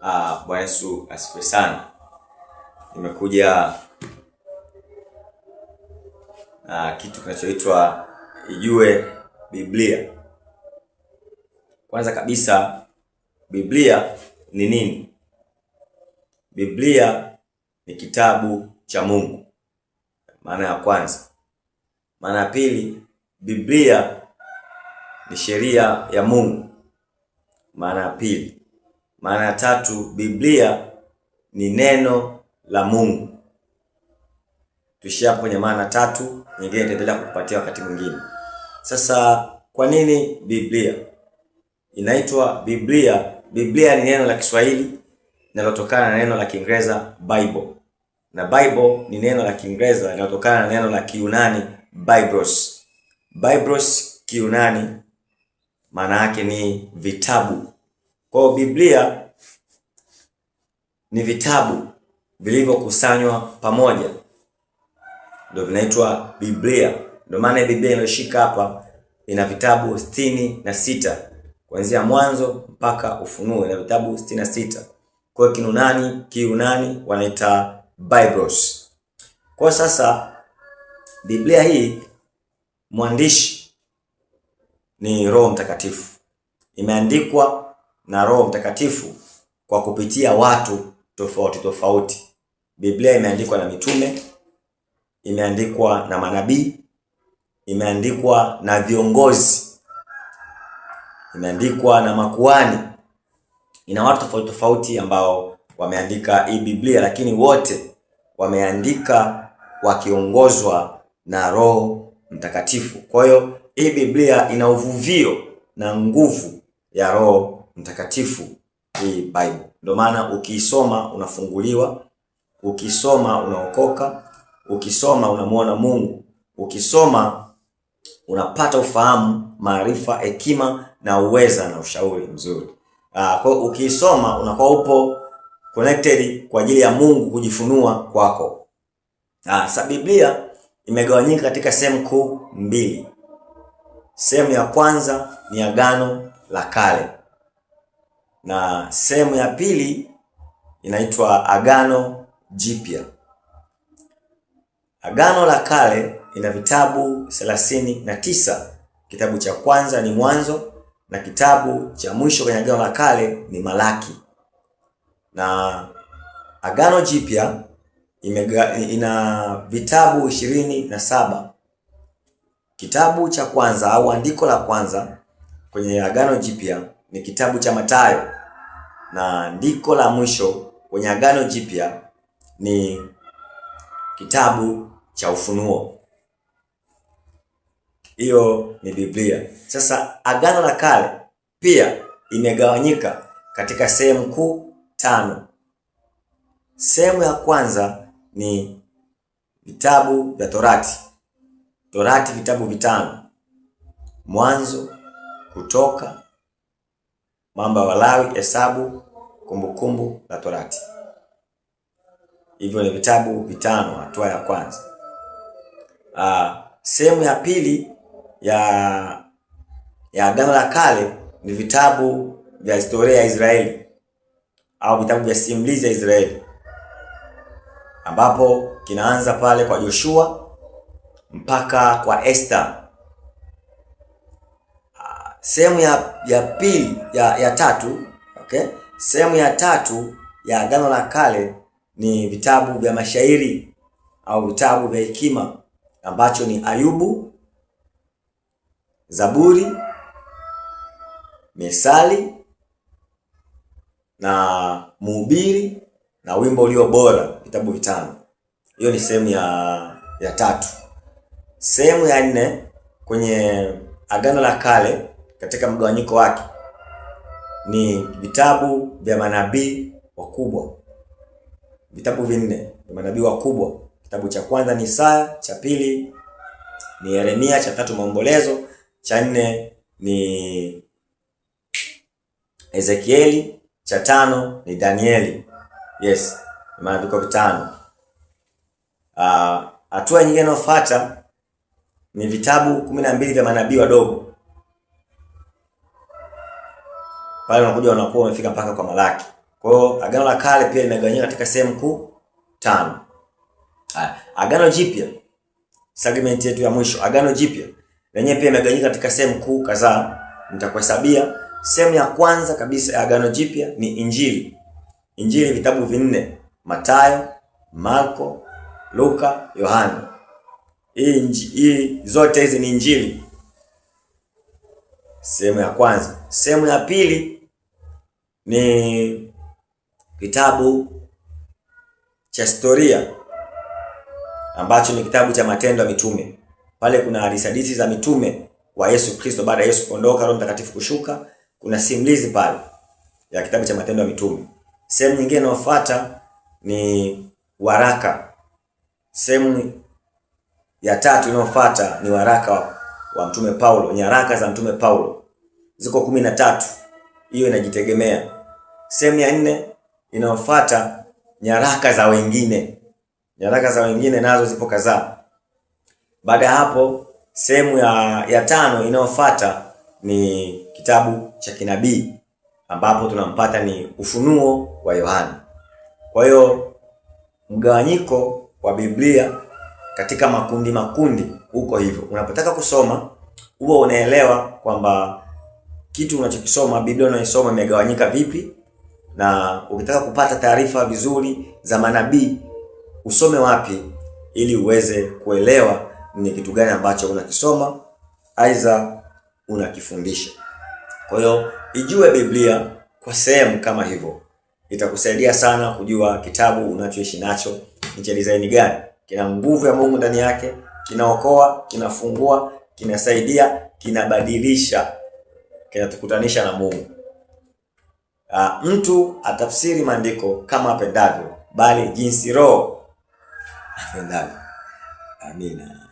Bwana Yesu asifiwe sana. Nimekuja kitu kinachoitwa Ijue Biblia. Kwanza kabisa, Biblia ni nini? Biblia ni kitabu cha Mungu. Maana ya kwanza. Maana ya pili, Biblia ni sheria ya Mungu. Maana ya pili. Maana ya tatu, Biblia ni neno la Mungu. Tuishia hapo kwenye maana tatu, nyingine nitaendelea kukupatia wakati mwingine. Sasa kwa nini Biblia inaitwa Biblia? Biblia ni neno la Kiswahili linalotokana na neno la Kiingereza Bible. Na Bible ni neno la Kiingereza linalotokana na neno la Kiyunani Biblos. Biblos Kiyunani maana yake ni vitabu. Kwa hiyo Biblia ni vitabu vilivyokusanywa pamoja, ndio vinaitwa Biblia. Ndio maana Biblia inayoshika hapa ina vitabu 66 kuanzia Mwanzo mpaka Ufunuo, ina vitabu 66. Kwa Kiyunani wanaita Biblos. Kwa sasa Biblia hii mwandishi ni Roho Mtakatifu. Imeandikwa na Roho Mtakatifu kwa kupitia watu tofauti tofauti. Biblia imeandikwa na mitume, imeandikwa na manabii, imeandikwa na viongozi, imeandikwa na makuhani. Ina watu tofauti tofauti ambao wameandika hii Biblia, lakini wote wameandika wakiongozwa na Roho Mtakatifu. Kwa hiyo hii Biblia ina uvuvio na nguvu ya Roho Mtakatifu, hii Bible. Ndio maana ukisoma unafunguliwa, ukisoma unaokoka, ukisoma unamuona Mungu, ukisoma unapata ufahamu, maarifa, hekima na uweza na ushauri mzuri. Kwa hiyo ukisoma unakuwa upo connected kwa ajili ya Mungu kujifunua kwako. Sasa Biblia imegawanyika katika sehemu kuu mbili. Sehemu ya kwanza ni Agano la Kale, na sehemu ya pili inaitwa Agano Jipya. Agano la Kale ina vitabu 39. Kitabu cha kwanza ni Mwanzo na kitabu cha mwisho kwenye Agano la Kale ni Malaki. Na Agano Jipya ina vitabu 27. Kitabu cha kwanza au andiko la kwanza kwenye Agano Jipya ni kitabu cha Mathayo, na andiko la mwisho kwenye Agano Jipya ni kitabu cha Ufunuo. Hiyo ni Biblia. Sasa Agano la Kale pia imegawanyika katika sehemu kuu 5. Sehemu ya kwanza ni vitabu vya Torati. Torati vitabu 5: Mwanzo, Kutoka, Mambo ya Walawi, Hesabu, Kumbukumbu la Torati. Hivyo ni vitabu 5, hatua ya kwanza. Sehemu ya pili ya Agano la Kale ni vitabu vya historia ya Israeli au vitabu vya simulizi ya Israeli, ambapo kinaanza pale kwa Joshua mpaka kwa Esther. Sehemu ya pili ya tatu, Sehemu ya tatu ya Agano la Kale ni vitabu vya mashairi au vitabu vya hekima, ambacho ni Ayubu, Zaburi, Methali na Mhubiri na Wimbo Ulio Bora, vitabu 5. Hiyo ni sehemu ya tatu. Sehemu ya 4 kwenye Agano la Kale katika mgawanyiko wake ni vitabu vya manabii wakubwa. Vitabu 4 vya manabii wakubwa. Kitabu cha kwanza ni Isaya, cha pili ni Yeremia, cha tatu Maombolezo, cha 4 ni Ezekieli, cha 5 ni Danieli. Yes, maandiko 5. Hatua nyingine inayofuata ni vitabu 12 vya manabii wadogo. Pale unakuja unakuwa umefika mpaka kwa Malaki. Kwa hiyo Agano la Kale pia limegawanyika katika sehemu kuu 5. Agano Jipya, segment yetu ya mwisho, Agano Jipya lenyewe pia imegawanyika katika sehemu kuu kadhaa. Nitakuhesabia. Sehemu ya kwanza kabisa ya Agano Jipya ni Injili. Injili vitabu vinne: Mathayo, Marko, Luka, Yohana. Hii zote hizi ni Injili. Sehemu ya kwanza. Sehemu ya pili ni kitabu cha historia ambacho ni kitabu cha Matendo ya Mitume. Pale kuna hadithi za mitume wa Yesu Kristo baada ya Yesu kuondoka, Roho Mtakatifu kushuka. Kuna simulizi pale ya kitabu cha Matendo ya Mitume. Sehemu nyingine inayofuata ni waraka. Sehemu ya tatu inayofuata ni waraka wa Mtume Paulo, nyaraka za Mtume Paulo. Ziko 13. Hiyo inajitegemea. Sehemu ya 4 inayofuata nyaraka za wengine. Nyaraka za wengine nazo zipo kadhaa. Baada ya hapo, sehemu ya 5 inayofuata ni kitabu cha kinabii ambapo tunampata ni Ufunuo wa Yohana. Kwa hiyo mgawanyiko wa Biblia katika makundi uko hivyo. Unapotaka kusoma huwa unaelewa kwamba kitu unachokisoma, Biblia unayosoma imegawanyika vipi, na ukitaka kupata taarifa vizuri za manabii usome wapi ili uweze kuelewa ni kitu gani ambacho unakisoma aidha unakifundisha. Kwa hiyo ijue Biblia kwa sehemu kama hivyo. Itakusaidia sana kujua kitabu unachoishi nacho ni cha design gani. Kina nguvu ya Mungu ndani yake, kinaokoa, kinafungua, kinasaidia, kinabadilisha, kinatukutanisha na Mungu. Mtu atafsiri maandiko kama apendavyo, bali jinsi Roho apendavyo. Amina.